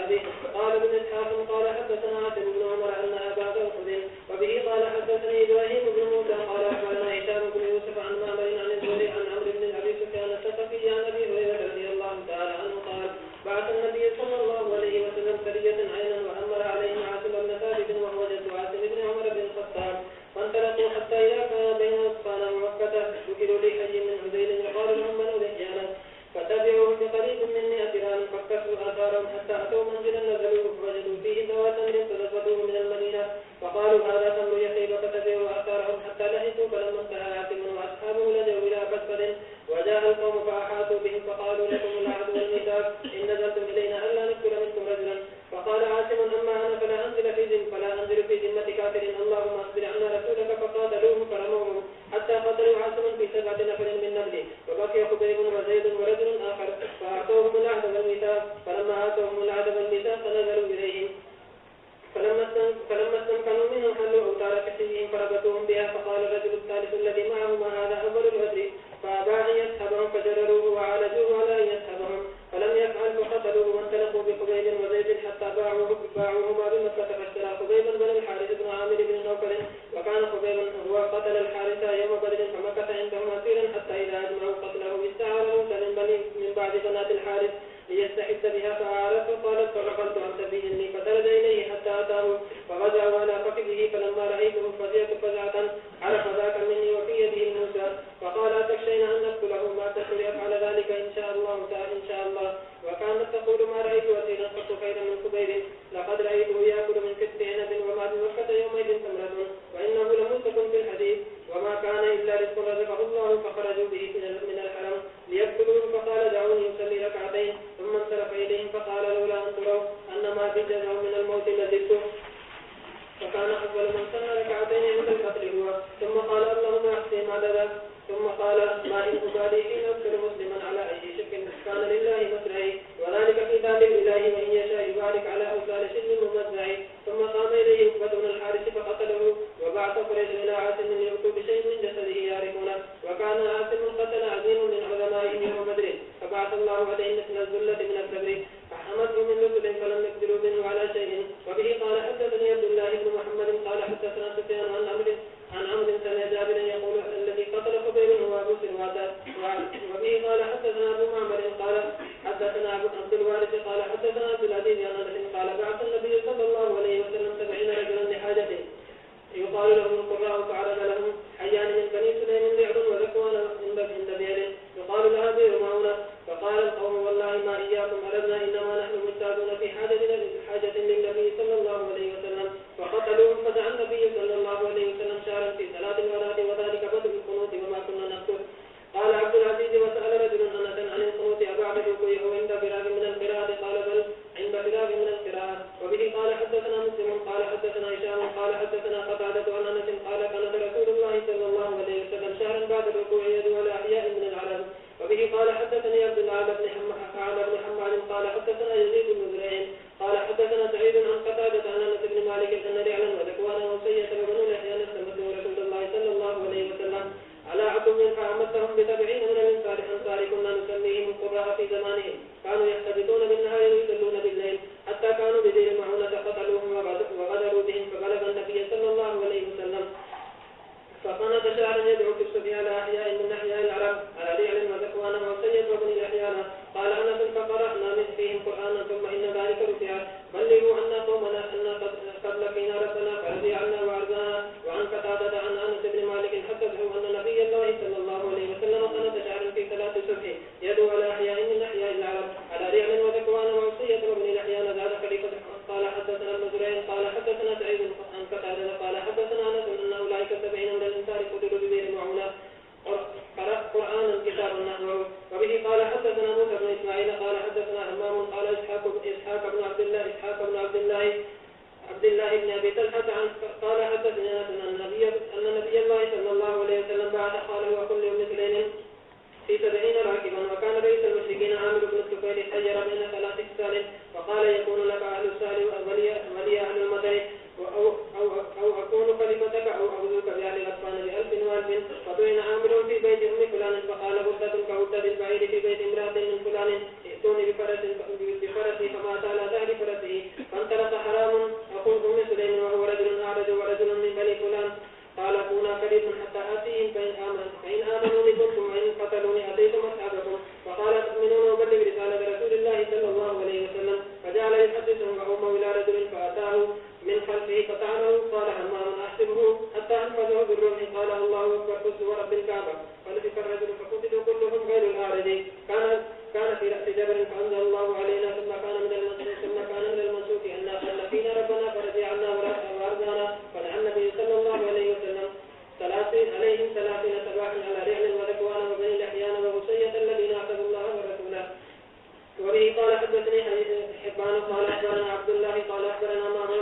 به. قال ابن إسحاق قال حدثنا عاصم بن عمر أن أبا بكر وبه قال حدثني إبراهيم بن موسى قال أخبرنا هشام بن يوسف عن معمر عن الزهري عن عمرو بن أبي سفيان الثقفي عن أبي هريرة رضي الله تعالى عنه قال بعث النبي صلى الله عليه وسلم سرية عينا وأمر عليهم عاصم بن ثابت وهو جد عاصم بن عمر بن الخطاب فانطلقوا حتى إذا كان بين أسفان ومكة ذكروا لحي من عزيل يقال لهم بنو لحيانا فتبعوهم بقريب من 100 رام فكسروا آثارهم حتى أتوا منزلا نزلوا فوجدوا فيه ذوات فلتفدوه من المدينة فقالوا هذا تمر يخيب فتبعوا آثارهم حتى لحقوا فلما انتهى عاصم وأصحابه لجوا إلى بسفل وجاء القوم فأحاطوا بهم فقالوا لكم العهد والميثاق إن نزلتم إلينا ألا نذكر منكم رجلا فقال عاصم أما أنا فلا أنزل في ذمة كافر اللهم أخبر عنا رسولك فقاتلوه فرموهم حتى قتلوا عاصما في 7 نفر من نبله وبقي خبيب وزيد ورجل آخر فأعطوهم العهد والميثاق فلما آتوهم العهد والميثاق نزلوا إليهم فلما استمكنوا منهم حلوا أوتار كحيهم فربطوهم بها فقال الرجل الثالث الذي معه ما هذا أول العذر فأبى أن يسحبهم فجرروه وعالجوه على أن يسحبهم فلم يفعل فقتلوه وانطلقوا بخبيب وزيد حتى باعوهما بمكة فاشترى خبيب بن الحارث بن عامر بن نوفل وكان خبيب هو قتل الحارث يوم بدر فمكث عندهم أسيرا حتى إذا أجمعوا قتله استعار موسى من بعد بنات الحارث ليستحد بها فأعرف فقالت فرقلت عن سبيلني فترد إليه حتى أتاه فغزع على فخذه فلما رأيته فزعت فزعة عرف ذاك مني وفي يده موسى فقال أتخشين أن نقتله ما تقول يفعل ذلك إن شاء الله تعالى إن شاء الله وكانت تقول ما رأيت أسيرا قط خيرا من خبير لقد رأيته يأكل من كتف عنب وما بمكة يومئذ تمرة وإنه لموثق في الحديث وما كان إلا رزق رزقه الله فخرجوا به من الحرم ليقتلوه فقال دعوني يصلي ركعتين ثم انصرف إليهم فقال لولا أن تروا أن ما في جزاء من الموت لزدته فكان أول من صلى ركعتين عند القتل هو ثم قال اللهم أحسن عددا ثم قال ما إن أبالي حين أذكر مسلما على أي شك كان لله مسرعي وذلك في باب الإله وإن يشاء يبارك على أوصال شد ممزعي ثم قام إليه عقبة بن الحارث فقتله وبعث قريش إلى عاصم يؤتوا بشيء من جسده يعرفونه وكان عاصم قتل عظيم من علمائهم يوم بدر فبعث الله عليه مثل الذلة من الصبر فحمته من لطف فلم يقدروا منه على شيء وبه قال حدثني عبد الله بن محمد قال حدثنا سفيان عن عمرو سمع جابر يقول الذي قتل خبيب هو أبو سروة وبه قال حدثنا أبو معمر قال حدثنا عبد الوارث قال حدثنا عبد العزيز عن أنس قال بعث النبي صلى الله عليه وسلم 70 رجلا لحاجته يقال لهم القراء فعرض لهم حيان من بني سليم ذئب وذكوان عند بئر يقال لها بئر معونة فقال القوم والله ما إياكم أردنا إنما نحن محتاجون في حاجة للنبي صلى الله عليه وسلم فقتلوهم فدعا النبي صلى الله عليه وسلم شهرا في صلاة الغداة وذلك بدء القنوت وما كنا نكتب قال عبد العزيز وسأل رجل أنسا عن القنوت أبعد ركوعه عند فراغ من القراءة قال بل عند فراغ من القراءة وبه قال حدثنا مسلم قال حدثنا هشام قال حدثنا قتادة عن أنس قال كانت رسول الله صلى الله عليه وسلم شهرا بعد الركوع يدعو على أحياء من العرب وبه قال حدثني عبد الله بن حماد قال حدثنا يزيد بن زريع قال حدثنا سعيد عن قتادة عن أنس بن مالك أن رعلا وذكوان وسية وبنو لحيان استمدوا رسول الله صلى الله عليه وسلم على عدو فأمتهم ب70 من الأنصار كنا نسميهم القراء في زمانهم كانوا يحتبطون بالنهار ويصلون بالليل حتى كانوا بدير معونة قتلوهم وغدروا بهم فبلغ النبي صلى الله عليه وسلم فقنت شعرا يدعو في الصبي على أحياء من أحياء العرب على رعل وذكوان وسيد وبني لحيان قال أنس فقرأنا من فيهم قرآنا ثم إن ذلك رفع بلغوا عنا قومنا أن قد لقينا ربنا فرضي عنا وأرضانا وعن قتادة عن أنس بن مالك حدثه أن نبي الله صلى الله عليه وسلم قنت شعرا في صلاة الصبح يدعو على أحياء من أحياء العرب على رعل وذكوان وسيد وبني لحيان زاد خليفة قال حدثنا ابن زريع قال حدثنا سعيد عن قتادة قال حدثنا أنس أن أولئك 70 من الإنسان قتلوا ببئر معونة قرآنا كتاب نحوه وبه قال حدثنا موسى بن إسماعيل قال حدثنا همام قال إسحاق بن عبد الله بن أبي طلحة قال حدثنا أن نبي الله صلى الله عليه وسلم بعث قاله وكل مثلين في 70 راكبا وكان رئيس المشركين عامر بن الطفيل حجر بين 3 خصال وقال يكون لك أهل السال ولي أهل المدر أو أكون خليفتك أو أخذك بأهل الأطفال ب1000 و1000 فطعن عامر في بيت أم فلان فقال غدة كغدة البعير في بيت امرأة من فلان ائتوني بفرسي فمات على ظهر فرسه فانطلق حرام أخو أم سليم وهو رجل أعرج ورجل من بني فلان قال كونا قريبا حتى آتيهم فإن آمنوا بكم وإن قتلوني أتيتم أصحابكم فقال تؤمنون وبلغ رسالة رسول الله صلى الله عليه وسلم فجعل يحدثهم وأمه إلى رجل فأتاه من خلفه فطعنه قال همام أحسبه حتى أنفذه بالرمح قال الله أكبر قلت ورب الكعبة فلبث الرجل فقتلوا كلهم غير الأعرج كان في رأس جبل فأنزل الله علينا ثم كان من المنسوخ أن خلقينا ربنا فرجع عنا وأرضانا فدعا النبي صلى الله عليه وسلم عليهم 30 صباحا على رعل وذكوان وبني لحيان وغصية الذين اعتدوا الله ورسوله. وبه قال حدثني حبان قال أخبرنا عبد الله قال أخبرنا معمر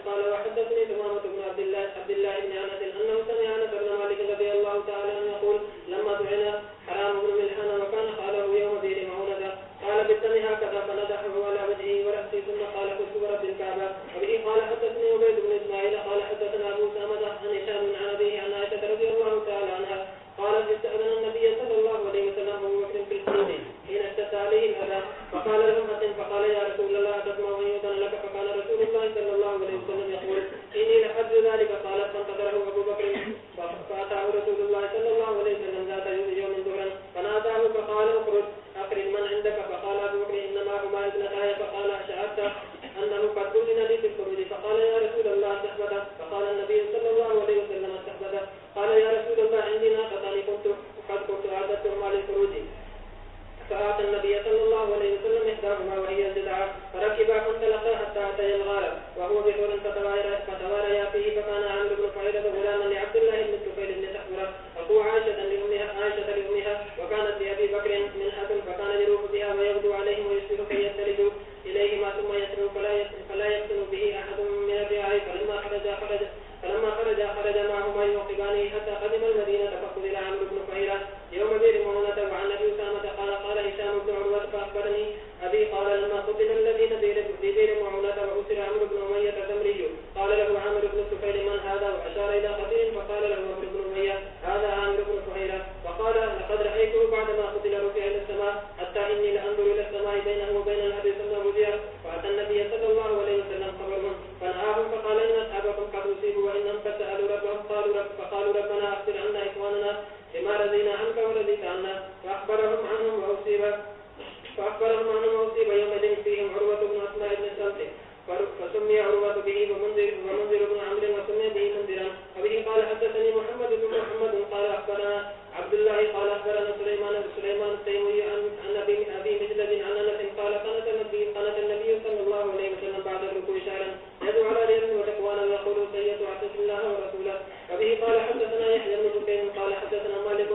قال وحدثني ثمامة بن عبد الله بن أنس أنه سمع أنس بن مالك رضي الله تعالى عنه يقول لما دعنا حرام بن ملحان وكان خاله يوم بئر معونة قال بالدم هكذا فنضحه على وجهه ورأسه ثم قال قلت ورب الكعبة. وبه قال حدثني عبيد بن إسماعيل قال حدثنا أبو أسامة عن هشام عن أبيه عن عائشة رضي الله تعالى عنها قالت استأذن النبي صلى الله عليه وسلم وهو مسلم في القلوب حين اشتد عليه الأذى فقال لهم فقال يا رسول الله تسمع أن يؤذن لك فقال رسول الله صلى الله عليه وسلم يقول إني لحد ذلك قالت فانتظره أبو بكر فأتاه رسول الله صلى الله عليه وسلم ذات يوم ظهرا فناداه فقال أخرج من عندك فقال أبو بكر إنما هما ابنتاي فقال أشعرت أنه قد أذن لي في الخروج فقال يا رسول الله استحببت فقال النبي صلى الله عليه وسلم استحببت قال يا رسول الله عندي ناقتان قد كنت أعددتهما للخروج فأعطى النبي صلى الله عليه وسلم إحداهما وهي الجذعة فركبا فانطلقا حتى أتيا الغار وهو بحور فتواريا فيه فكان عامر بن فعيلة غلاما لعبد الله بن طفيل بن سحبرة أخو عائشة لأمها وكانت لأبي بكر منحة فكان يروح بها ويغدو عليهم ويصبح فيستلج إليهما ثم يسر فلا يفتن به أحد من الرعاع فلما خرج معهما يوقبانه حتى قدم المدينة فقتل عامر بن فعيلة يوم بئر معونة. وعن أبي أسامة قال هشام بن عروة فأخبرني أبي قال لما قتل الذين في بئر معونة وأسر عمرو بن أمية التمري قال له عامر بن طفيل من هذا وأشار إلى قتيل فقال له عمرو بن أمية هذا عامر بن فعيلة فقال لقد رأيته بعدما قتل رفع إلى السماء حتى إني لأنظر إلى السماء بينه وبين الأرض ثم رجع فأتى النبي صلى الله عليه وسلم خبرهم فنهاهم فقال إن أصحابكم قد أصيبوا وإنهم قد سألوا ربهم فقالوا ربنا أخبر عنا إخواننا لما رضينا عنك ورضيت عنا فأخبرهم عنهم وأصيب يومئذ فيهم عروة بن أسماء بن الصلت فسمي عروة به ومنذر بن عمرو وسمي به منذرا. وبه قال حدثني محمد بن محمد قال أخبرنا عبد الله قال أخبرنا سليمان التيمي عن أبي مجلد عن أنس قال قنت النبي صلى الله عليه وسلم بعد الركوع شعرا يدعو على ريح وتكوانا ويقول سيئة أعتز الله ورسوله. وبه قال حدثنا يحيى بن بكير قال حدثنا مالك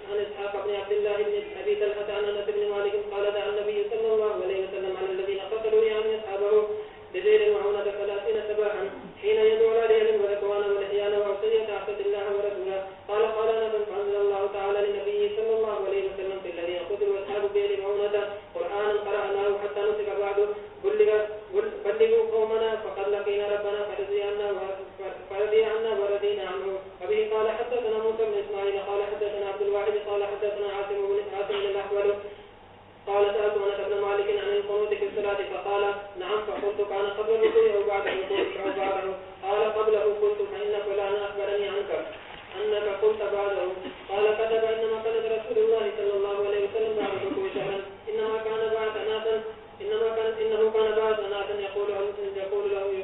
عن إسحاق بن عبد الله بن أبي طلحة عن أنس بن مالك قال دعا النبي صلى الله عليه وسلم على الذين قتلوا يعني أصحابه بذيل معونة 30 صباحا حين يدعو على ريح وتكوانا ولحيان وسيئة أعتز الله ورسوله. قال أنس فأنزل الله تعالى للنبي صلى الله عليه وسلم في الذين قتلوا أصحاب بئر معونة قرآنا قرأناه حتى نسخ بعده بلغوا قومنا فقد لقينا ربنا فرضي عنا ورضينا عنه. وبه قال حدثنا موسى بن إسماعيل قال حدثنا عبد الواحد قال حدثنا عاصم بن الأحول قال سألت أنس بن مالك عن القنوت في الصلاة فقال نعم فقلت كان قبل الركوع أو بعد الركوع قال قبله قلت فإن فلان أخبرني عنك أنك قلت بعده قال كتب إنما كان رسول الله صلى الله عليه وسلم بعد الركوع شهرا إنه كان بعث ناسا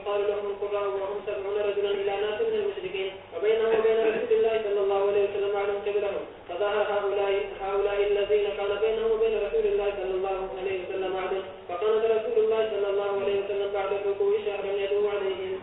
يقال لهم القراء وهم 70 رجلا إلى ناس من المشركين وبينه وبين رسول الله صلى الله عليه وسلم معلوم قبلهم فظهر هؤلاء الذين كان بينهم وبين رسول الله صلى الله عليه وسلم عهد فقال رسول الله صلى الله عليه وسلم بعد الركوع شهرا يدعو عليهم.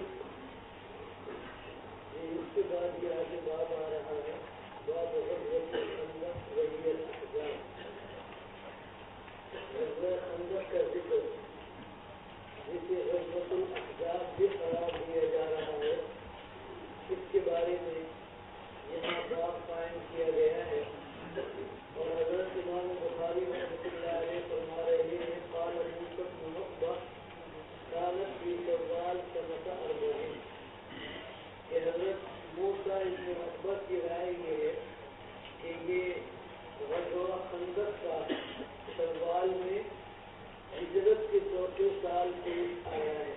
چوتھے سال پیش آیا ہے۔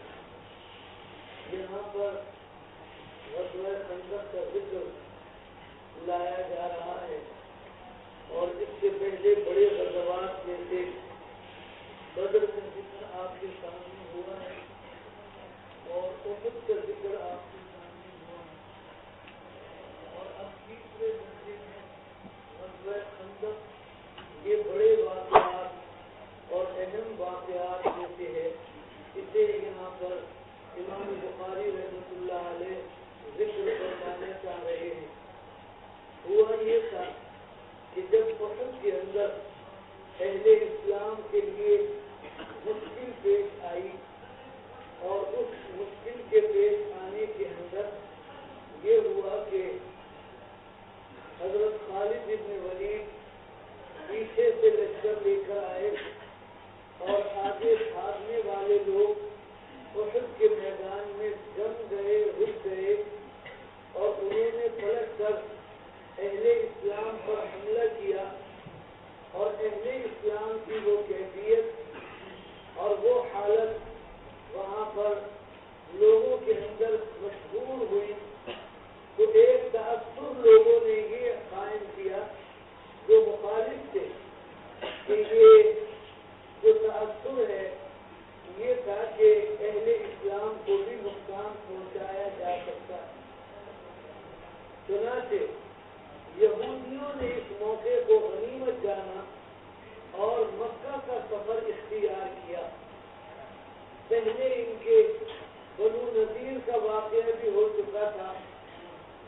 یہاں پر غزوہ خندق کا ذکر لایا جا رہا ہے، اور اس سے پہلے بڑے غزوات میں سے بدر کا ذکر آپ کے سامنے ہوا ہے اور احد کا ذکر آپ کے سامنے ہوا ہے، اور اب تیسرے درجے میں غزوہ خندق یہ بڑے واقعات اور اہم واقعات میں سے ہے، اسے یہاں پر امام بخاری رحمۃ اللہ علیہ ذکر فرمانا چاہ رہے ہیں۔ ہوا یہ تھا کہ جب احد کے اندر اہل اسلام کے لیے مشکل پیش آئی، اور اس مشکل کے پیش آنے کے اندر یہ ہوا کہ حضرت خالد بن ولید پیچھے سے لشکر لے کر آئے، اور آگے بھاگنے والے لوگ احد کے میدان میں جم گئے، رک گئے، اور انہوں نے پلٹ کر اہل اسلام پر حملہ کیا، اور اہل اسلام کی وہ کیفیت اور وہ حالت وہاں پر لوگوں کے اندر مشہور ہوئی، تو ایک تأثر لوگوں نے یہ قائم کیا جو مخالف تھے کہ یہ جو تأثر ہے یہ تھا کہ اہل اسلام کو بھی نقصان پہنچایا جا سکتا ہے۔ چنانچہ یہودیوں نے اس موقع کو غنیمت جانا اور مکہ کا سفر اختیار کیا۔ پہلے ان کے بنو نذیر کا واقعہ بھی ہو چکا تھا،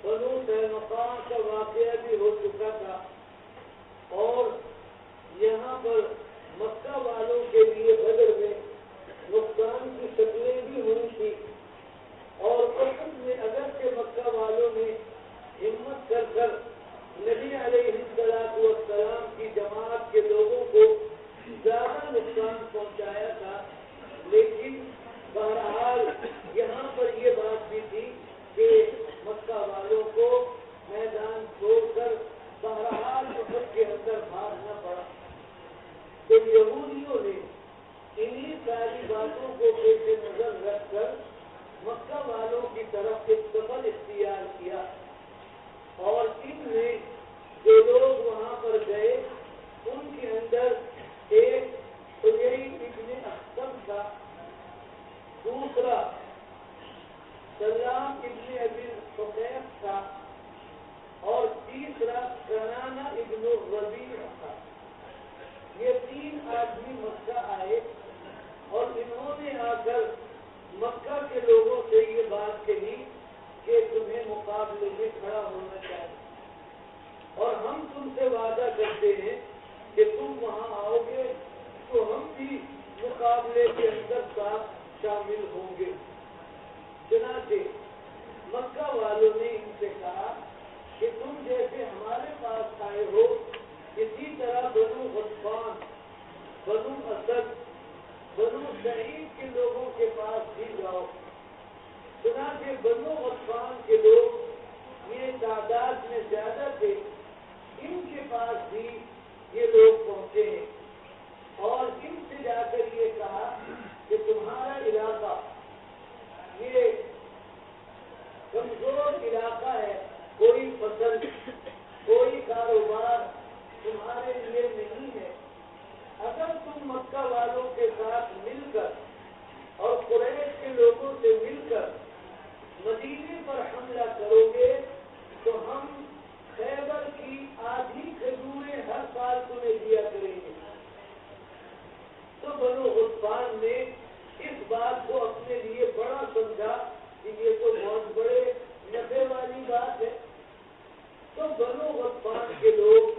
بنو قینقاع کا واقعہ بھی ہو چکا تھا، اور یہاں پر مکہ والوں کے لیے بدر میں نقصان کی شکلیں بھی ہوئی تھی، اور احد میں اگرچہ مکہ والوں نے ہمت کر کر نبی علیہ السلام کی جماعت کے لوگوں کو زیادہ نقصان پہنچایا تھا، لیکن بہرحال یہاں پر یہ بات بھی تھی کہ مکہ والوں کو میدان چھوڑ کر بہرحال احد کے اندر بھاگنا پڑا۔ تو یہودیوں نے انہی ساری باتوں کو پیش نظر رکھ کر مکہ والوں کی طرف ایک سفر اختیار کیا، اور ان میں جو لوگ وہاں پر گئے ان کے اندر ایک حجری ابن اخطب تھا، دوسرا سلام ابن ابی حقیق تھا، اور تیسرا کنانہ ابن الربیع تھا۔ یہ تین آدمی مکہ آئے، اور انہوں نے آ کر مکہ کے لوگوں سے یہ بات کہی کہ تمہیں مقابلے میں کھڑا ہونا چاہیے، اور ہم تم سے وعدہ کرتے ہیں کہ تم وہاں آؤ گے تو ہم بھی مقابلے کے اندر ساتھ شامل ہوں گے۔ چنانچہ مکہ والوں نے ان سے کہا کہ تم جیسے ہمارے پاس آئے ہو اسی طرح بنو غطفان، بنو اسد، بنو سعید کے لوگوں کے پاس بھی جاؤ۔ چنانچہ بنو غطفان کے لوگ یہ تعداد میں زیادہ تھے، ان کے پاس بھی یہ لوگ پہنچے ہیں، اور ان سے جا کر یہ کہا کہ تمہارا علاقہ یہ کمزور علاقہ ہے، کوئی فصل کوئی کاروبار تمہارے لیے نہیں ہے، اگر تم مکہ والوں کے ساتھ مل کر اور قریش کے لوگوں سے مل کر مدینے پر حملہ کرو گے تو ہم خیبر کی آدھی کھجوریں ہر سال تمہیں دیا کریں گے۔ تو بنو غطفان نے اس بات کو اپنے لیے بڑا سمجھا کہ یہ تو بہت بڑے نفع والی بات ہے۔ تو بنو غطفان کے لوگ،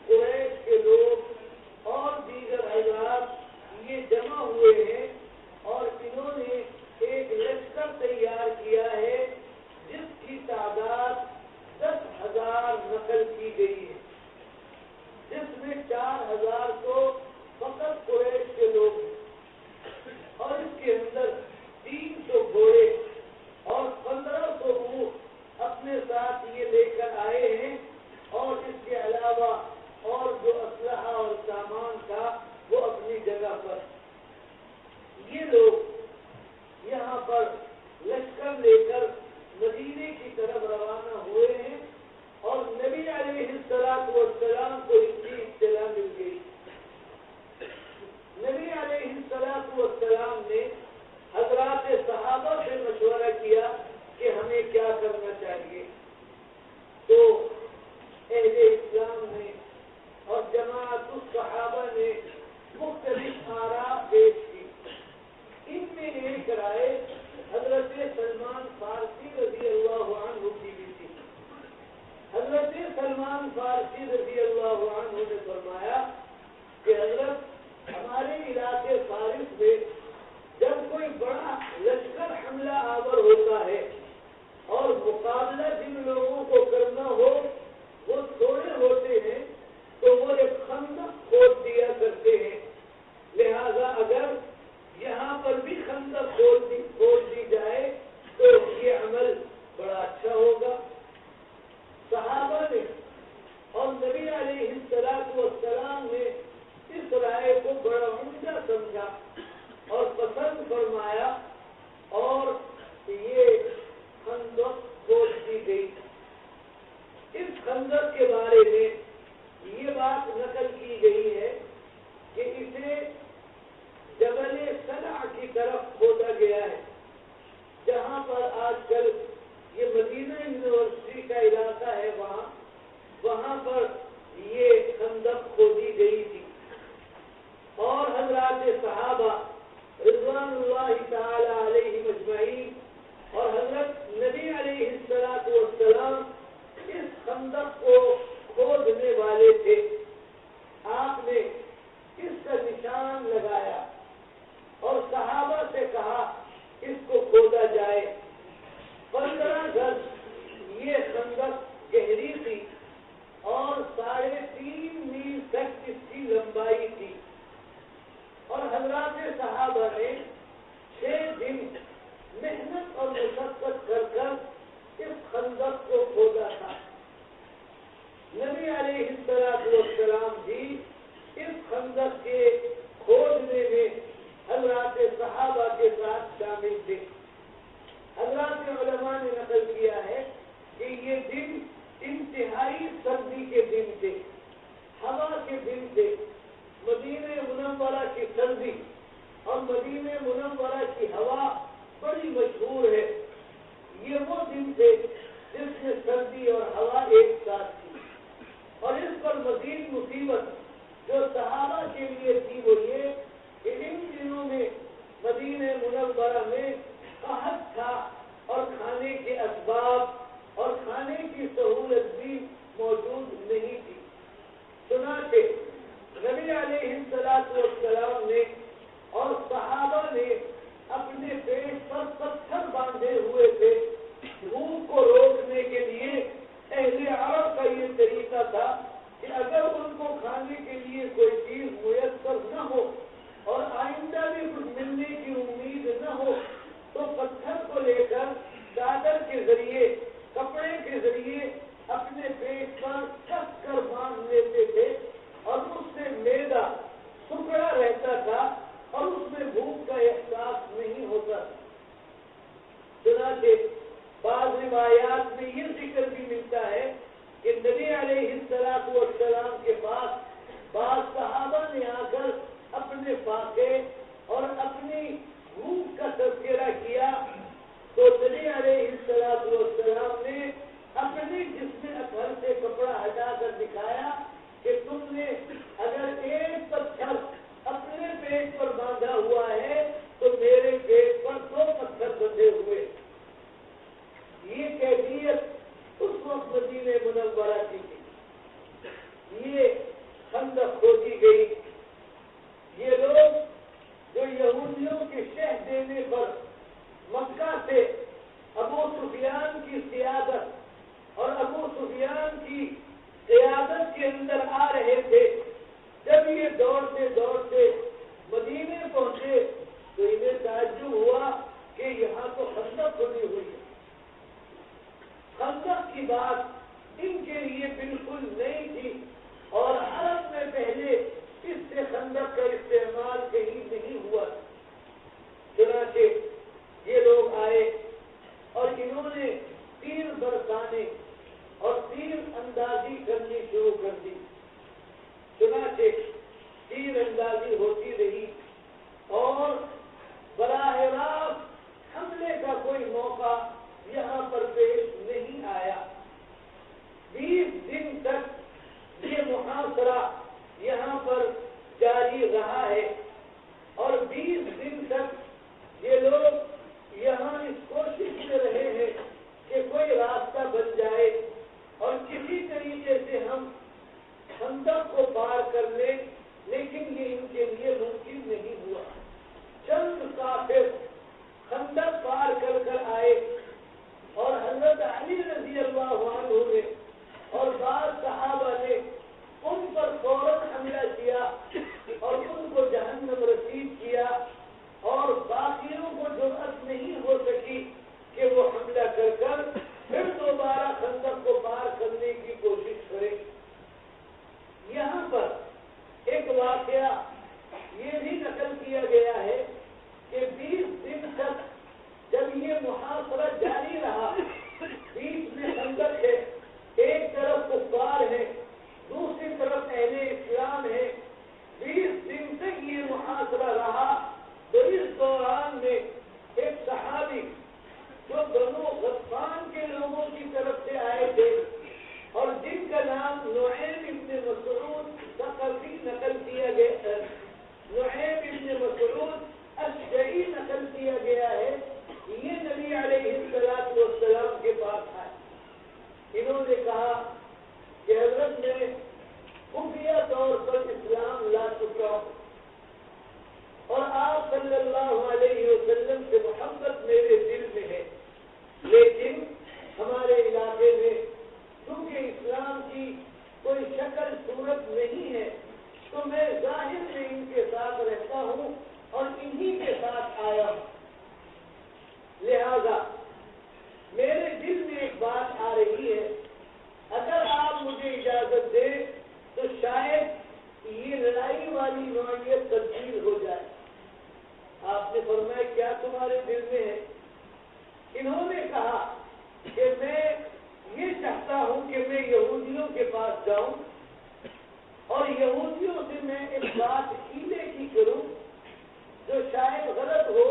قریش کے لوگ اور دیگر حضرات یہ جمع ہوئے ہیں، اور انہوں نے ایک لشکر تیار کیا ہے جس کی تعداد 10,000 نقل کی گئی ہے، جس میں 4,000 تو فقط قریش کے لوگ ہیں، اور اس کے اندر 300 گھوڑے اور 1500 اونٹ اپنے ساتھ یہ لے کر آئے ہیں، اور اس کے علاوہ کیا اور پسند فرمایا اور یہ خندق کھود دی گئی۔ اس خندق کے بارے میں یہ بات نقل کی گئی ہے کہ اسے جبل صنع کی طرف کھودا گیا ہے، جہاں پر آج کل یہ مدینہ یونیورسٹی کا علاقہ ہے، وہاں پر یہ خندق کھودی گئی تھی۔ اور حضرات صحابہ رضوان اللہ تعالی علیہم اجمعین اور حضرت نبی علیہ السلام اس خندق کو کھودنے والے تھے۔ آپ نے اس کا نشان لگایا اور صحابہ سے کہا اس کو کھودا جائے۔ 15 گز یہ خندق گہری تھی اور 3.5 میل تک اس کی لمبائی تھی، اور حضرات صحابہ نے 6 دن محنت اور مشقت کر کر اس خندق کو کھودا تھا۔ نبی علیہ السلام بھی اس خندق کے کھودنے میں حضرات صحابہ کے ساتھ شامل تھے۔ حضرات علماء نے نقل کیا ہے کہ یہ دن انتہائی سردی کے دن تھے، ہوا کے دن تھے۔ مدینہ منورہ کی سردی اور مدینہ منورہ کی ہوا بڑی مشہور ہے۔ یہ وہ دن تھے جس میں سردی اور ہوا ایک ساتھ تھی، اور اس پر مزید مصیبت جو صحابہ کے لیے تھی وہ یہ کہ ان دنوں میں مدینہ منورہ میں قحط تھا اور کھانے کے اسباب اور کھانے کی سہولت بھی موجود نہیں تھی۔ چنانچہ نبی علیہ السلام نے اور صحابہ نے اپنے پیٹ پر پتھر باندھے ہوئے تھے۔ بھوک کو روکنے کے لیے اہل عرب کا یہ طریقہ تھا کہ اگر ان کو کھانے کے لیے کوئی چیز میسر نہ ہو اور آئندہ بھی کچھ ملنے کی امید نہ ہو تو پتھر کو لے کر چادر کے ذریعے، کپڑے کے ذریعے اپنے پیٹ پر کس کر باندھ لیتے تھے، اور اس سے معدہ سکڑا رہتا تھا اور اس میں بھوک کا احساس نہیں ہوتا۔ چنانچہ بعض روایات میں یہ ذکر بھی ملتا ہے کہ نبی علیہ السلام کے پاس بعض صحابہ نے آ کر اپنے فاقے اور اپنی بھوک کا تذکرہ کیا، تو نبی علیہ السلام نے اپنے جسم اطہر سے کپڑا ہٹا کر دکھایا کہ تم نے اگر ایک پتھر اپنے پیٹ پر باندھا ہوا ہے تو میرے پیٹ پر 2 پتھر بندھے ہوئے۔ فرمایا کیا تمہارے دل میں ہے؟ انہوں نے کہا کہ میں یہ چاہتا ہوں کہ میں یہودیوں کے پاس جاؤں اور یہودیوں سے میں ایک بات ہیلے کی کروں جو شاید غلط ہو،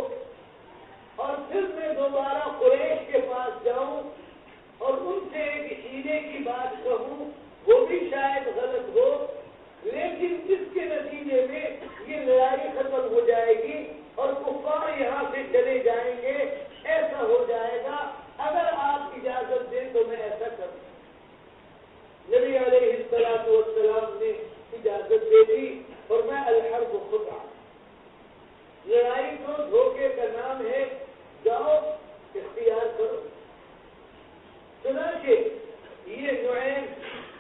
اور پھر میں دوبارہ قریش کے پاس جاؤں اور ان سے ایک ہیلے کی بات کہوں، وہ بھی شاید غلط ہو، لیکن اس کے نتیجے میں یہ لڑائی ختم ہو جائے گی اور کفار یہاں سے چلے جائیں گے، ایسا ہو جائے گا، اگر آپ اجازت دیں تو میں ایسا کروں۔ نبی علیہ الصلوۃ والسلام نے اجازت دے دی اور میں الحرب خدعہ، لڑائی تو دھوکے کا نام ہے، جاؤ اختیار کرو۔ چنانچہ یہ نعیم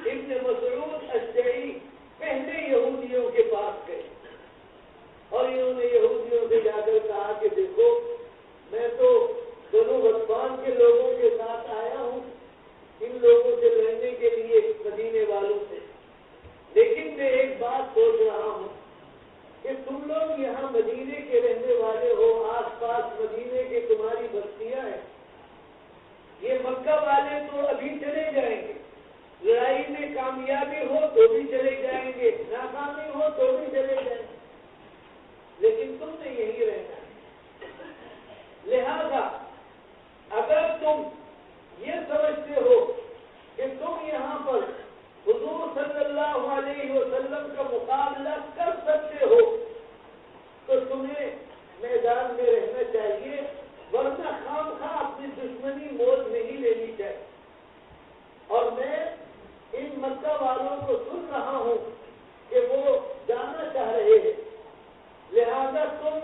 ابن مسعود اشجعی پہلے یہودیوں کے پاس گئے اور انہوں نے یہودیوں سے جا کر کہا کہ دیکھو میں تو بنو غطفان کے لوگوں کے ساتھ آیا ہوں ان لوگوں سے لڑنے کے لیے، مدینے والوں سے، لیکن میں ایک بات سوچ رہا ہوں کہ تم لوگ یہاں مدینے کے رہنے والے ہو، آس پاس مدینے کے تمہاری بستیاں ہیں، یہ مکہ والے تو ابھی چلے جائیں گے، لڑائی میں کامیابی ہو تو بھی چلے جائیں گے، ناکامی ہو تو بھی چلے جائیں گے، لیکن تم نے یہی رہنا ہے۔ لہذا اگر تم یہ سمجھتے ہو کہ تم یہاں پر حضور صلی اللہ علیہ وسلم کا مقابلہ کر سکتے ہو تو تمہیں میدان میں رہنا چاہیے، ورنہ خام خواہ اپنی دشمنی مول نہیں لینی چاہیے۔ اور میں ان مکہ والوں کو سن رہا ہوں کہ وہ جانا چاہ رہے ہیں، لہذا تم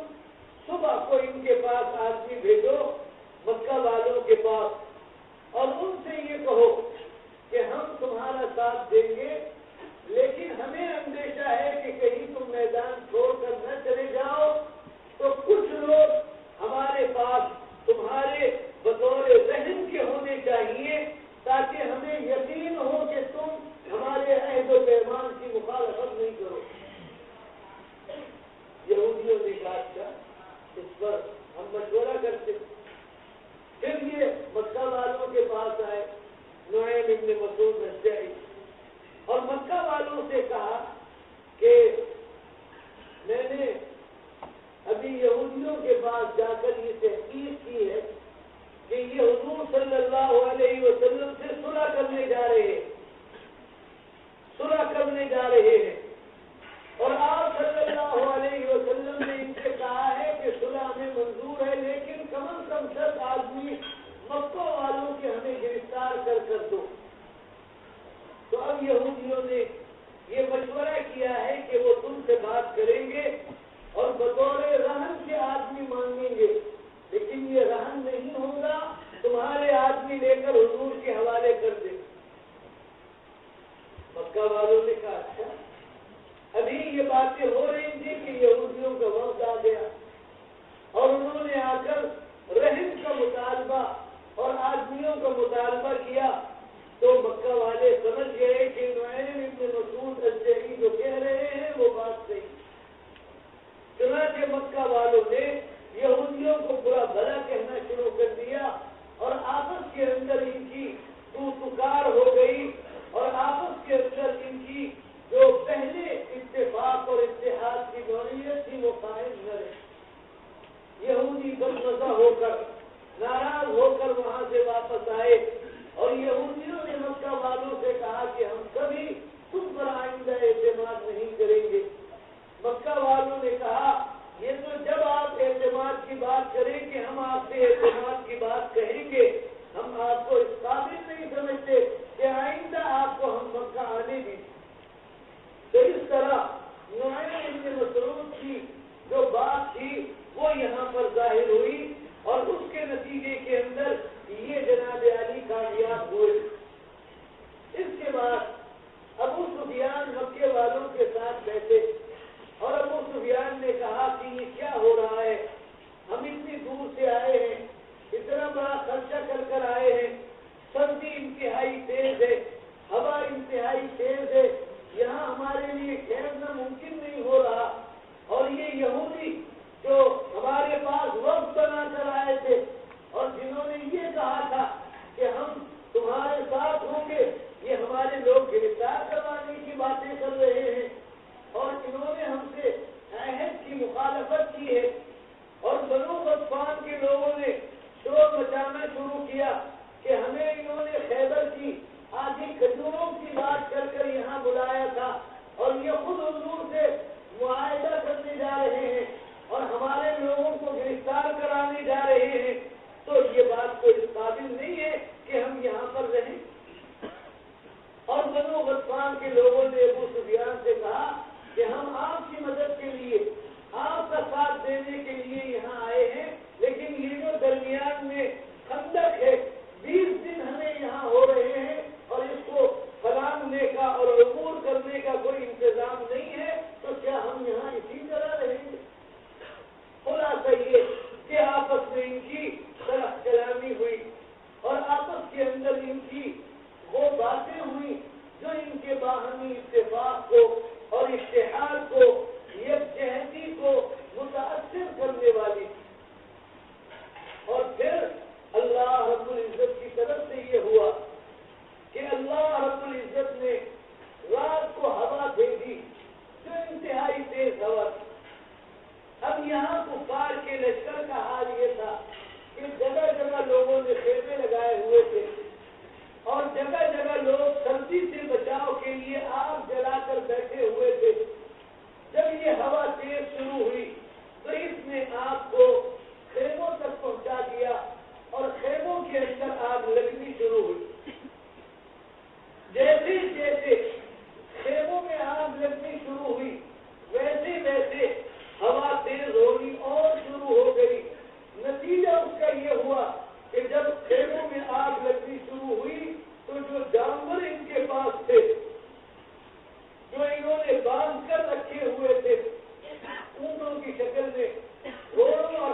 صبح کو ان کے پاس آدمی بھیجو مکہ والوں کے پاس اور ان سے یہ کہو کہ ہم تمہارا ساتھ دیں گے، لیکن ہمیں اندیشہ ہے کہ کہیں تم میدان چھوڑ کر نہ چلے جاؤ، تو کچھ لوگ ہمارے پاس تمہارے بطور رہن کے ہونے چاہیے تاکہ ہمیں یقین ہو کہ تم ہمارے عہد و پیمان کی مخالفت نہیں کرو۔ یہودیوں نے بات کا اس پر ہم مشورہ کرتے، پھر یہ مکہ والوں کے پاس آئے نعیم ابن مسعود اشجعی اور مکہ والوں سے کہا کہ میں نے ابھی یہودیوں کے پاس جا کر یہ تحقیق کی ہے کہ یہ حضور صلی اللہ علیہ وسلم سے صلح کرنے جا رہے ہیں اور آپ صلی اللہ علیہ وسلم نے ان سے کہا ہے کہ صلح ہمیں منظور ہے، لیکن کم از کم 10 آدمی مکہ والوں کے ہمیں گرفتار کر دو۔ تو اب یہودیوں نے یہ مشورہ کیا ہے کہ وہ تم سے بات کریں گے اور بطور رہن کے آدمی مانگیں گے، لیکن یہ رہن نہیں ہوگا، تمہارے آدمی لے کر حضور کے حوالے کر دیں۔ مکہ والوں نے کہا اچھا، ابھی یہ باتیں ہو رہی تھی کہ یہودیوں کا وقت آ گیا اور انہوں نے آ کر رہن کا مطالبہ اور آدمیوں کا مطالبہ کیا، تو مکہ والے سمجھ گئے کہ نعیم ابن مسعود اشجعی جو کہہ رہے ہیں وہ بات صحیح۔ چنانچہ مکہ والوں نے یہودیوں کو برا بھلا کہنا شروع کر دیا اور آپس کے اندر ان کی تو پکار ہو گئی اور آپس کے اندر ان کی جو پہلے اتفاق اور اتحاد کی نوعیت تھی وہ قائم نہ رہی۔ یہودی بدمزہ ہو کر ناراض ہو کر وہاں سے واپس آئے اور یہودیوں نے مکہ والوں سے کہا کہ ہم کبھی تم پر آئندہ اعتماد نہیں کریں گے۔ مکہ والوں نے کہا یہ تو جب آپ اعتماد کی بات کریں کہ ہم آپ سے اعتماد کی بات کہیں گے، ہم آپ کو اس قابل نہیں سمجھتے کہ آئندہ آپ کو ہم مکہ آنے دیں۔ تو اس طرح نعیم ابن مسعود کی جو بات تھی وہ یہاں پر ظاہر ہوئی اور اس کے نتیجے کے اندر یہ جناب علی کامیاب ہوئے۔ اس کے بعد ابو سفیان مکے والوں کے ساتھ بیٹھے اور ابو سفیان نے کہا کہ یہ کیا ہو رہا ہے، ہم اتنی دور سے آئے ہیں، اتنا بڑا خرچہ کر آئے ہیں، سردی انتہائی تیز ہے، ہوا انتہائی تیز ہے، یہاں ہمارے لیے ٹھہرنا ممکن نہیں ہو رہا، اور یہ یہودی جو ہمارے پاس خلاصہ یہ کہ آپس میں ان کی طرف کلامی ہوئی اور آپس کے اندر ان کی وہ باتیں ہوئی جو ان کے باہمی اتفاق کو اور اتحاد کو یکجہتی کو متاثر کرنے والی تھی. اور پھر اللہ رب العزت کی طرف سے یہ ہوا کہ اللہ رب العزت نے رات کو ہوا دے دی جو انتہائی تیز ہوا تھی. اب یہاں کفار کے لشکر کا حال یہ تھا کہ جگہ جگہ لوگوں نے خیمے لگائے ہوئے تھے اور جگہ جگہ لوگ سردی سے بچاؤ کے لیے آگ جلا کر بیٹھے ہوئے تھے. جب یہ ہوا تیز شروع ہوئی تو اس نے آگ کو خیموں تک پہنچا دیا اور خیموں کے اندر آگ لگنی شروع ہوئی. جیسے جیسے خیموں میں آگ لگنی شروع ہوئی ویسے ویسے ہوا تیز ہونی اور شروع ہو گئی. نتیجہ اس کا یہ ہوا کہ جب خیموں میں آگ لگنی شروع ہوئی تو جو جانور ان کے پاس تھے جو انہوں نے باندھ کر رکھے ہوئے تھے اونٹوں کی شکل میں گھوڑوں اور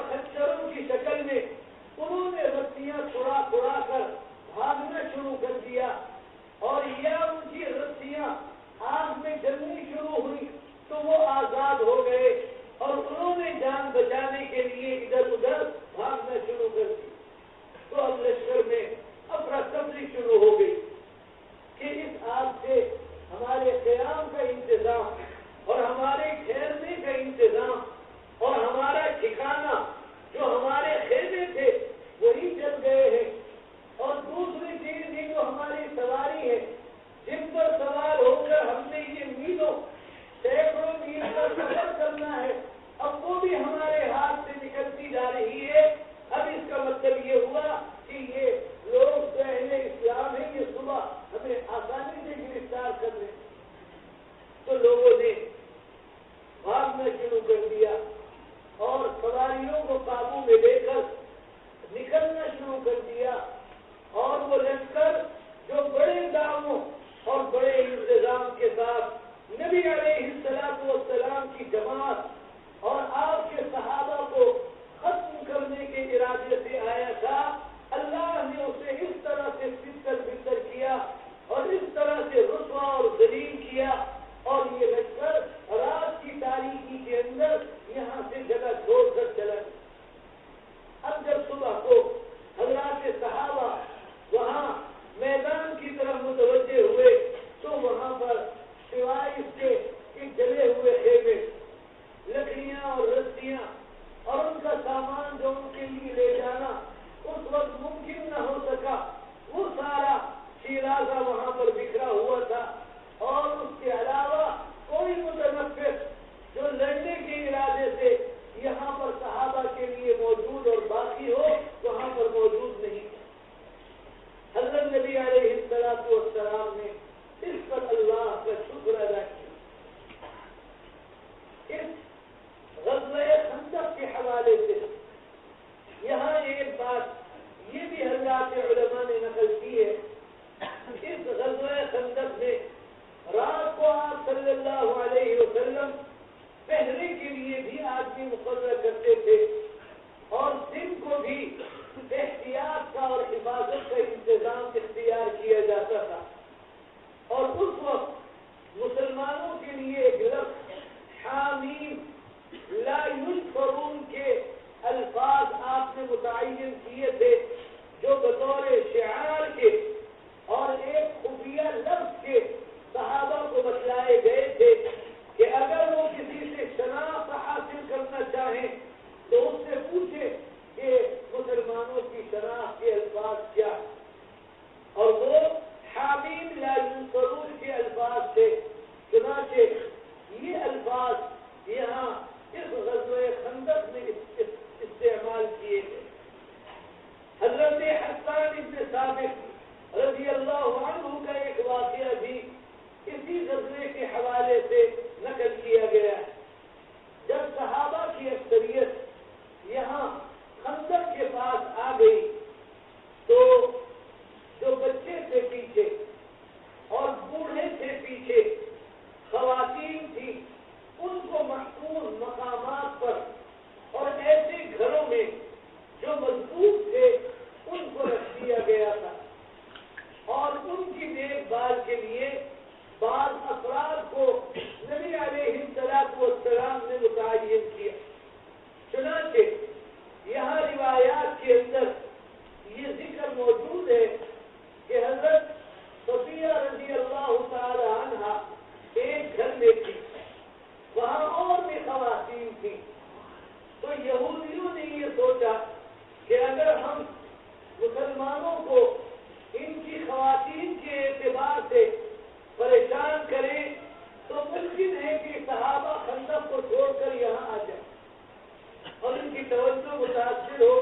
توجہ متاثر ہو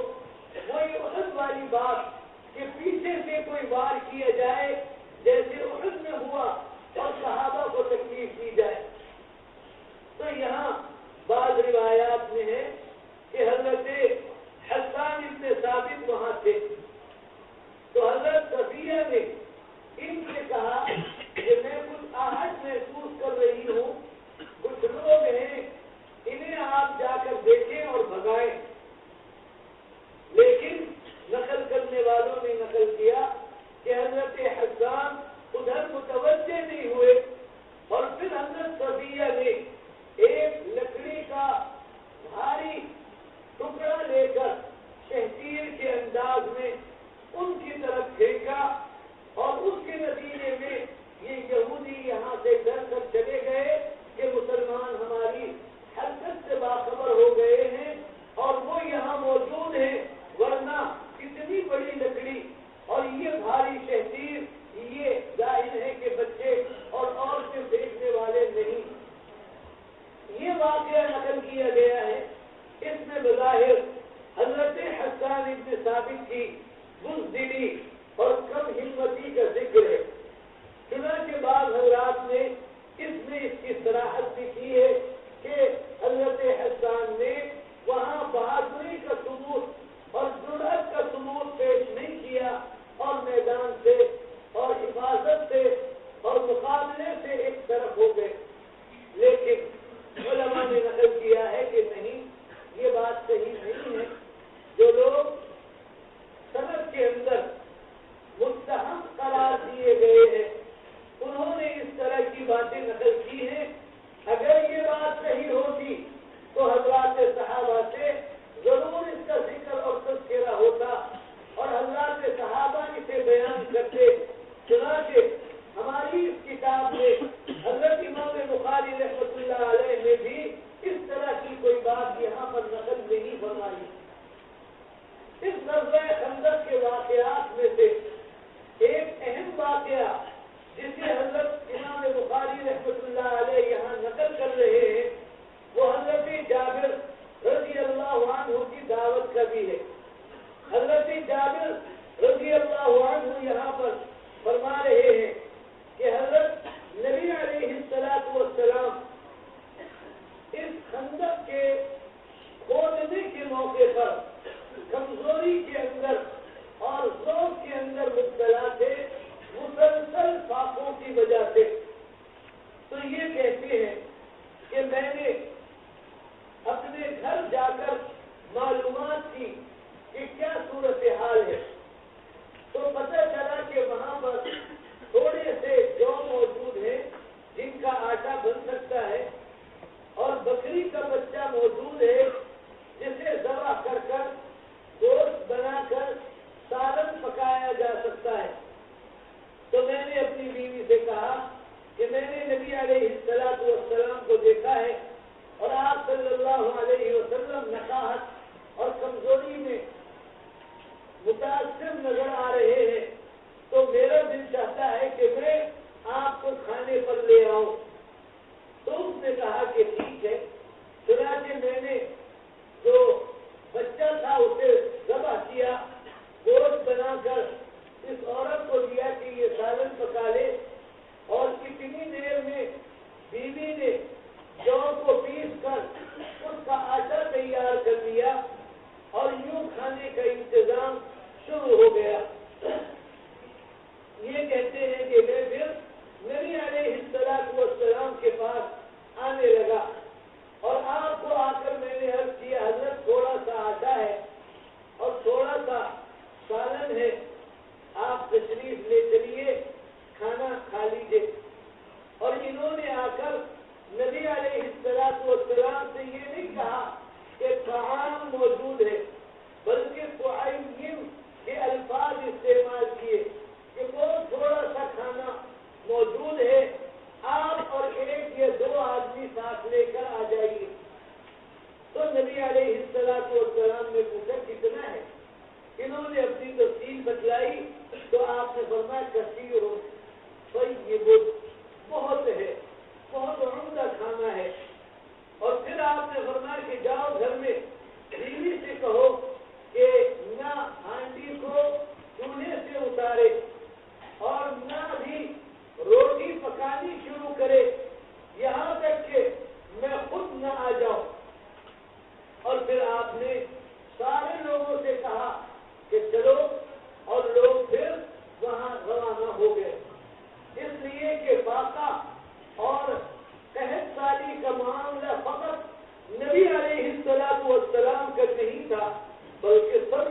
وہی احد والی بات کہ پیچھے سے کوئی وار کیا جائے جیسے احد میں ہوا اور صحابہ کو تکلیف دی جائے. تو یہاں بعض روایات میں ہے کہ حضرت حسان ابن ثابت وہاں تھے تو حضرت صفیہ نے ان سے کہا کہ میں کچھ آہٹ محسوس کر رہی ہوں, کچھ لوگ ہیں انہیں آپ جا کر دیکھیں اور بھگائیں. لیکن نقل کرنے والوں نے نقل کیا کہ حضرت حسان ادھر متوجہ نہیں ہوئے اور پھر حضرت صفیہ نے ایک لکڑی کا بھاری ٹکڑا لے کر شہتیر کے انداز میں ان کی طرف پھینکا اور اس کے نتیجے میں یہ یہودی یہاں سے ڈر کر چلے گئے کہ مسلمان ہماری حرکت سے باخبر ہو گئے ہیں اور وہ یہاں موجود ہیں, ورنہ اتنی بڑی لکڑی اور یہ بھاری شہتیر یہ ظاہر ہے کہ بچے اور عورتیں دیکھنے والے نہیں. یہ واقعہ نقل کیا گیا ہے. اس میں بظاہر حضرت حسان ابن ثابت کی بزدلی اور کم ہمتی کا ذکر ہے. چنانچہ بعض حضرات نے اس کی صراحت بھی کی ہے کہ حضرت حسان نے وہاں بہادری کا ثبوت اور جرأت کا ثبوت پیش نہیں کیا اور میدان سے اور حفاظت سے اور مقابلے سے ایک طرف ہو گئے. لیکن علماء نے نقل کیا ہے کہ نہیں, یہ بات صحیح نہیں ہے. جو لوگ سند کے اندر متہم قرار دیے گئے ہیں انہوں نے اس طرح کی باتیں نقل کی ہیں. اگر یہ بات صحیح ہوتی تو حضرات صحابہ سے ضرور اس کا ذکر اور تذکرہ ہوتا اور حضرات صحابہ اسے بیان کرتے. چنانچہ ہماری اس کتاب میں حضرت امام بخاری رحمۃ اللہ علیہ نے بھی اس طرح کی کوئی بات یہاں پر نقل نہیں فرمائی. اس غزوہ خندق کے واقعات میں سے ایک اہم واقعہ جسے حضرت امام بخاری رحمۃ اللہ علیہ یہاں نقل کر رہے ہیں وہ حضرت جابر رضی اللہ عنہ کی دعوت کا بھی ہے. حضرت جابر رضی اللہ عنہ یہاں پر فرما رہے ہیں کہ حضرت نبی علیہ الصلوۃ والسلام اس خندق کے کھودنے کے موقع پر کمزوری کے اندر اور ذوق کے اندر مبتلا تھے مسلسل فاقوں کی وجہ سے. تو یہ کہتے ہیں کہ میں نے اپنے گھر جا کر معلومات کی کہ کیا صورتحال ہے تو پتہ چلا کہ وہاں پر تھوڑے سے جو موجود ہیں جن کا آٹا بن سکتا ہے اور بکری کا بچہ موجود ہے جسے ذبح کر کر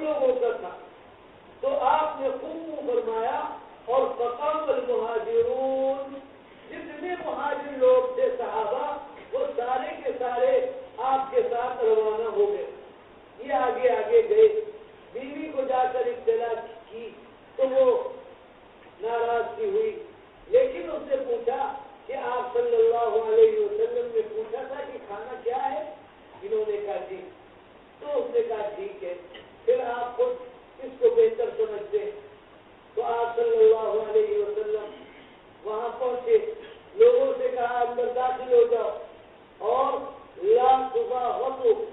لوگوں کا تھا. تو آپ نے خوب فرمایا اور فقام المہاجرون، جتنے مہاجر لوگ تھے صحابہ وہ سارے کے سارے آپ کے ساتھ روانہ ہو گئے. یہ آگے آگے گئے. بیوی کو جا کر اطلاع کی تو وہ ناراضگی ہوئی، لیکن اس نے پوچھا کہ آپ صلی اللہ علیہ وسلم نے پوچھا تھا کہ کھانا کیا ہے؟ انہوں نے کہا جی. تو اس نے کہا ٹھیک ہے، پھر آپ خود اس کو بہتر سمجھتے ہیں. تو آپ صلی اللہ علیہ وسلم وہاں پہنچے، لوگوں سے کہا اندر داخل ہو جاؤ اور لا تباغضوا،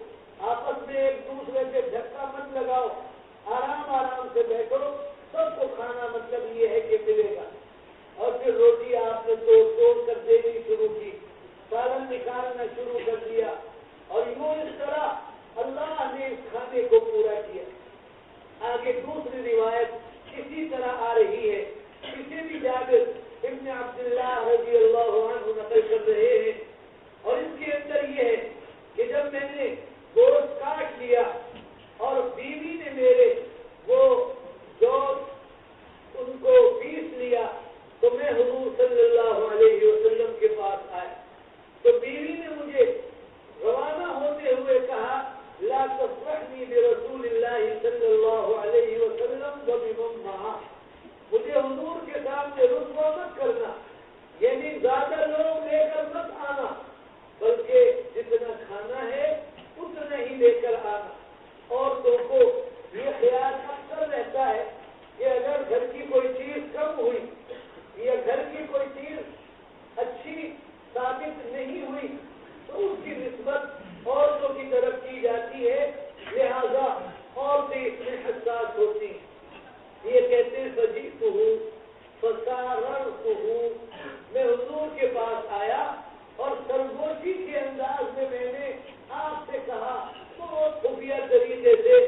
آپس میں ایک دوسرے سے دھکا مت لگاؤ، آرام آرام سے بیٹھو، سب کو کھانا مطلب یہ ہے کہ ملے گا. اور پھر روٹی آپ نے توڑ کر دینی شروع کی، سالن نکالنا شروع کر دیا، اور یوں اس طرح اللہ نے اس کھانے کو پورا کیا. آگے دوسری روایت اسی طرح آ رہی ہے، اسے بھی جابر ابن عبداللہ رضی اللہ عنہ نقل کر رہے ہیں، اور اس کے اندر یہ ہے کہ جب میں نے گوشت کاٹ لیا اور بیوی نے میرے وہ جو ان کو پیس لیا تو میں حضور صلی اللہ علیہ وسلم کے پاس آیا. تو بیوی نے مجھے روانہ ہوتے ہوئے کہا لا تصحنی برسول اللہ صلی اللہ علیہ وسلم وبمن معه، مجھے حضور کے سامنے رسوا مت کرنا، یعنی زیادہ لوگ لے کر مت آنا، بلکہ جتنا کھانا ہے اتنا ہی لے کر آنا. عورتوں کو یہ خیال اکثر رہتا ہے کہ اگر گھر کی کوئی چیز کم ہوئی یا گھر کی کوئی چیز اچھی ثابت نہیں ہوئی تو اس کی نسبت عورتوں کی طرف کی جاتی ہے، لہذا عورتیں اس میں حساس ہوتی ہیں. یہ کہتے ہیں فجئتہ فساررتہ، میں حضور کے پاس آیا اور سرگوشی کے انداز میں میں نے آپ سے کہا بہت خفیہ طریقے سے،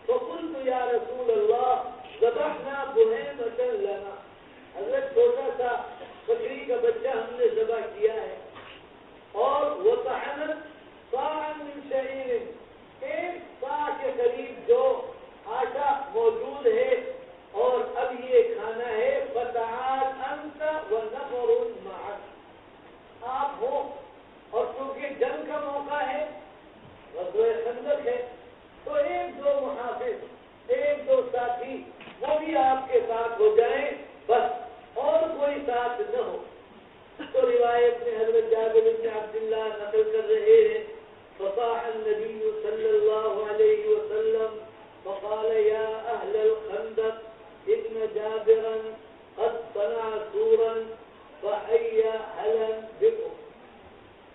فقلت یا رسول اللہ ذبحنا بہیمۃ لنا، حضرت چھوٹا سا بکری کا بچہ ہم نے ذبح کیا ہے، اور وطحنت صاعا من شعیر، ایک صاع کے قریب جو آٹا موجود ہے اور اب یہ کھانا ہے. فتعال انت ونفر معك، آپ ہو اور چونکہ جنگ کا موقع ہے، غزوہ خندق ہے، تو ایک دو محافظ، ایک دو ساتھی وہ بھی آپ کے ساتھ ہو جائیں، بس اور کوئی ساتھ نہ ہو. تو روایت میں حضرت جابر بن عبداللہ نقل کر رہے ہیں فصاح النبی صلی اللہ علیہ وسلم فقال یا اہل الخندق ان جابرا قد صنع سورا فحی اہلا بکم.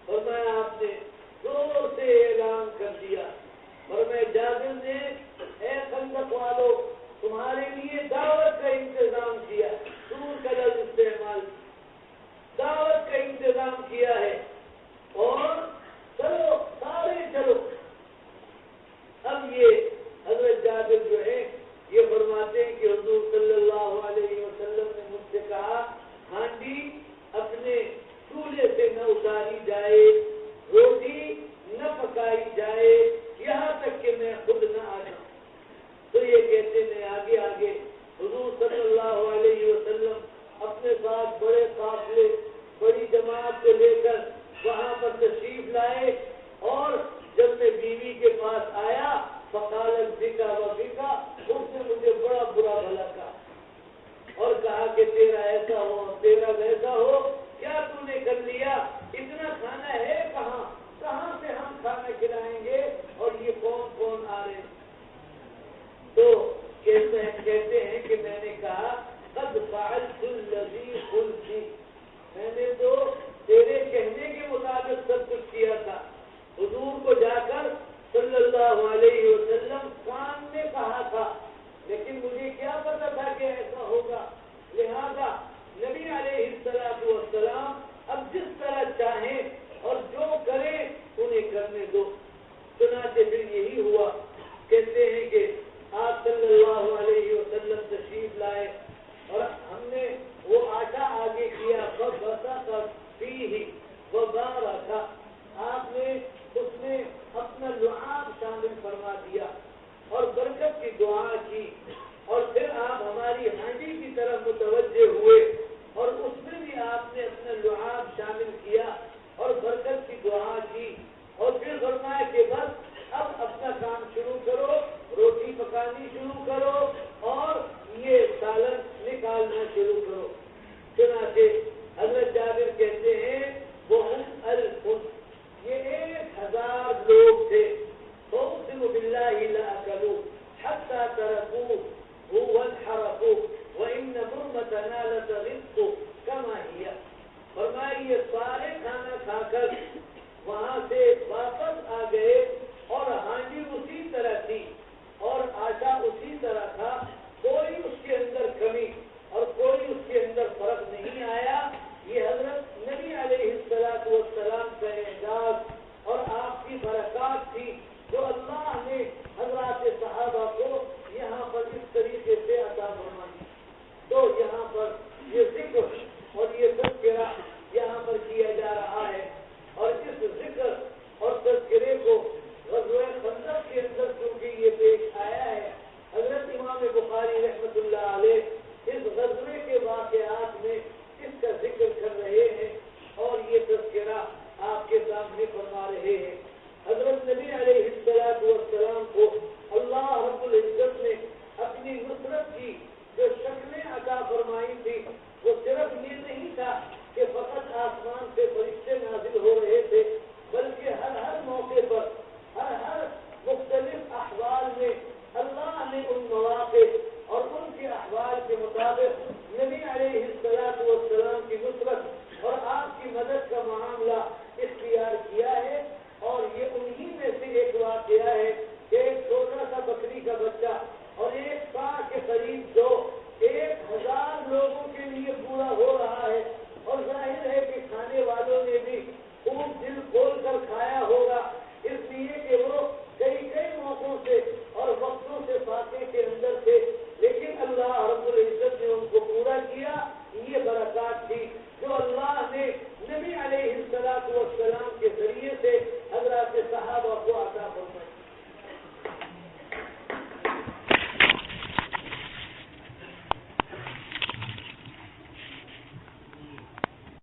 فرمایا آپ نے زور سے اعلان کر دیا، فرمایا جابر نے اے خندق والو تمہارے لیے دعوت کا انتظام کیا، سور کا لفظ استعمال، دعوت کا انتظام کیا ہے، اور چلو سارے چلو. اب یہ حضرت جابر جو ہے یہ فرماتے ہیں کہ حضور صلی اللہ علیہ وسلم نے مجھ سے کہا ہانڈی اپنے چولہے سے نہ اتاری جائے، روٹی نہ پکائی جائے، یہاں تک کہ میں خود نہ آ جاؤں. تو یہ کہتے ہیں آگے آگے حضور صلی اللہ علیہ وسلم اپنے ساتھ بڑے قافلے، بڑی جماعت کو لے کر وہاں پر تشریف لائے، اور جب میں بیوی کے پاس آیا فقالت بکا و بکا، اس نے مجھے بڑا برا بھلا کہا اور کہا کہ تیرا ایسا ہو تیرا ویسا ہو، کیا تو نے کر لیا، اتنا کھانا ہے کہاں سے ہم کھانا کھلائیں گے.